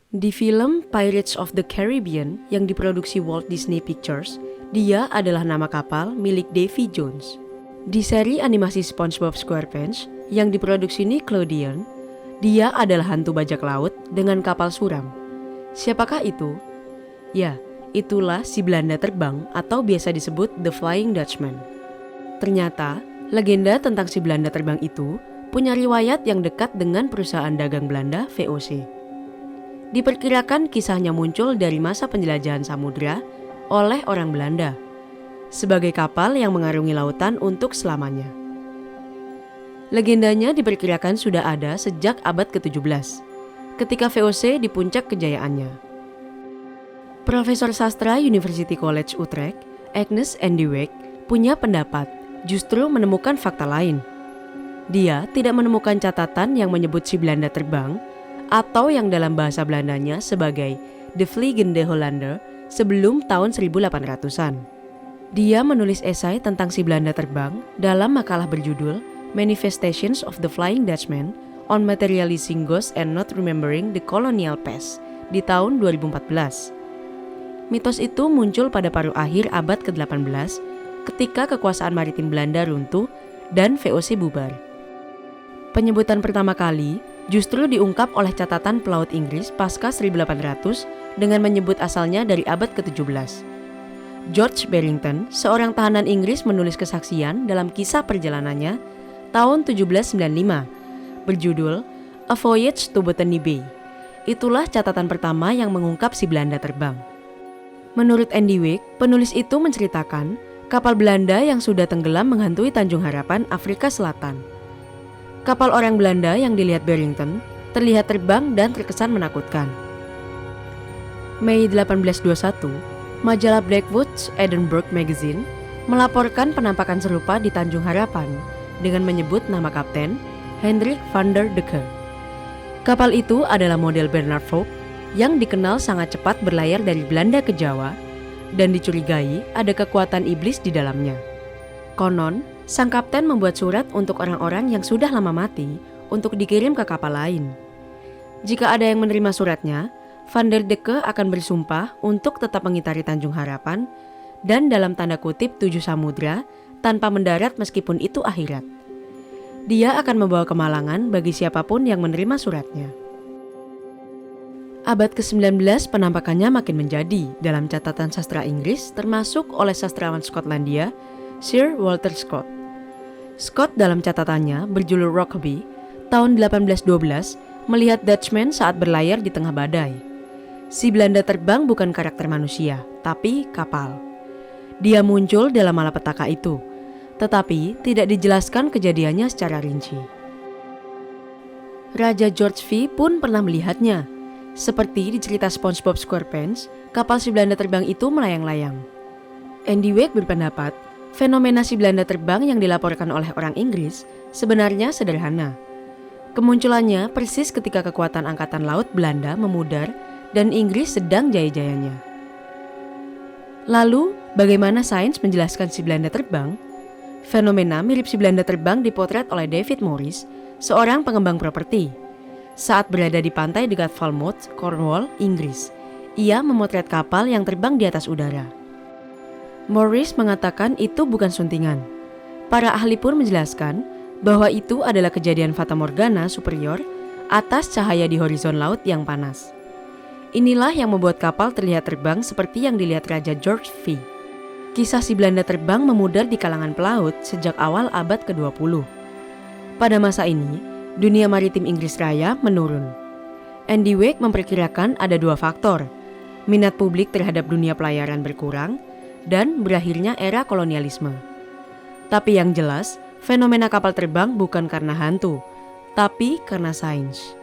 Di film Pirates of the Caribbean yang diproduksi Walt Disney Pictures, dia adalah nama kapal milik Davy Jones. Di seri animasi SpongeBob SquarePants yang diproduksi Nickelodeon, dia adalah hantu bajak laut dengan kapal suram. Siapakah itu? Ya, itulah si Belanda terbang atau biasa disebut The Flying Dutchman. Ternyata, legenda tentang si Belanda terbang itu punya riwayat yang dekat dengan perusahaan dagang Belanda VOC. Diperkirakan kisahnya muncul dari masa penjelajahan samudra oleh orang Belanda sebagai kapal yang mengarungi lautan untuk selamanya. Legendanya diperkirakan sudah ada sejak abad ke-17 ketika VOC di puncak kejayaannya. Profesor sastra University College Utrecht, Agnes Endiwijk, punya pendapat justru menemukan fakta lain. Dia tidak menemukan catatan yang menyebut si Belanda terbang atau yang dalam bahasa Belandanya sebagai De Vliegende Hollander sebelum tahun 1800-an. Dia menulis esai tentang si Belanda terbang dalam makalah berjudul Manifestations of the Flying Dutchman on Materializing Ghosts and Not Remembering the Colonial Past di tahun 2014. Mitos itu muncul pada paruh akhir abad ke-18 ketika kekuasaan maritim Belanda runtuh dan VOC bubar. Penyebutan pertama kali justru diungkap oleh catatan pelaut Inggris pasca 1800 dengan menyebut asalnya dari abad ke-17. George Barrington, seorang tahanan Inggris, menulis kesaksian dalam kisah perjalanannya tahun 1795 berjudul A Voyage to Botany Bay. Itulah catatan pertama yang mengungkap si Belanda terbang. Menurut Endiwijk, penulis itu menceritakan kapal Belanda yang sudah tenggelam menghantui Tanjung Harapan, Afrika Selatan. Kapal orang Belanda yang dilihat Barrington terlihat terbang dan terkesan menakutkan. Mei 1821, majalah Blackwood's Edinburgh Magazine melaporkan penampakan serupa di Tanjung Harapan dengan menyebut nama Kapten Hendrik van der Decker. Kapal itu adalah model Bernard Vogt yang dikenal sangat cepat berlayar dari Belanda ke Jawa dan dicurigai ada kekuatan iblis di dalamnya. Konon, sang kapten membuat surat untuk orang-orang yang sudah lama mati untuk dikirim ke kapal lain. Jika ada yang menerima suratnya, Van der Decker akan bersumpah untuk tetap mengitari Tanjung Harapan dan dalam tanda kutip 7 samudra tanpa mendarat meskipun itu akhirat. Dia akan membawa kemalangan bagi siapapun yang menerima suratnya. Abad ke-19 penampakannya makin menjadi dalam catatan sastra Inggris termasuk oleh sastrawan Skotlandia Sir Walter Scott. Scott dalam catatannya berjudul Rokeby tahun 1812 melihat Dutchman saat berlayar di tengah badai. Si Belanda terbang bukan karakter manusia, tapi kapal. Dia muncul dalam malapetaka itu, tetapi tidak dijelaskan kejadiannya secara rinci. Raja George V pun pernah melihatnya. Seperti di cerita SpongeBob SquarePants, kapal si Belanda terbang itu melayang-layang. Endiwijk berpendapat, fenomena si Belanda terbang yang dilaporkan oleh orang Inggris sebenarnya sederhana. Kemunculannya persis ketika kekuatan angkatan laut Belanda memudar dan Inggris sedang jaya-jayanya. Lalu, bagaimana sains menjelaskan si Belanda terbang? Fenomena mirip si Belanda terbang dipotret oleh David Morris, seorang pengembang properti. Saat berada di pantai dekat Falmouth, Cornwall, Inggris, ia memotret kapal yang terbang di atas udara. Morris mengatakan itu bukan suntingan. Para ahli pun menjelaskan bahwa itu adalah kejadian fatamorgana superior atas cahaya di horizon laut yang panas. Inilah yang membuat kapal terlihat terbang seperti yang dilihat Raja George V. Kisah si Belanda terbang memudar di kalangan pelaut sejak awal abad ke-20. Pada masa ini, dunia maritim Inggris Raya menurun. Endiwijk memperkirakan ada 2 faktor, minat publik terhadap dunia pelayaran berkurang, dan berakhirnya era kolonialisme. Tapi yang jelas, fenomena kapal terbang bukan karena hantu, tapi karena sains.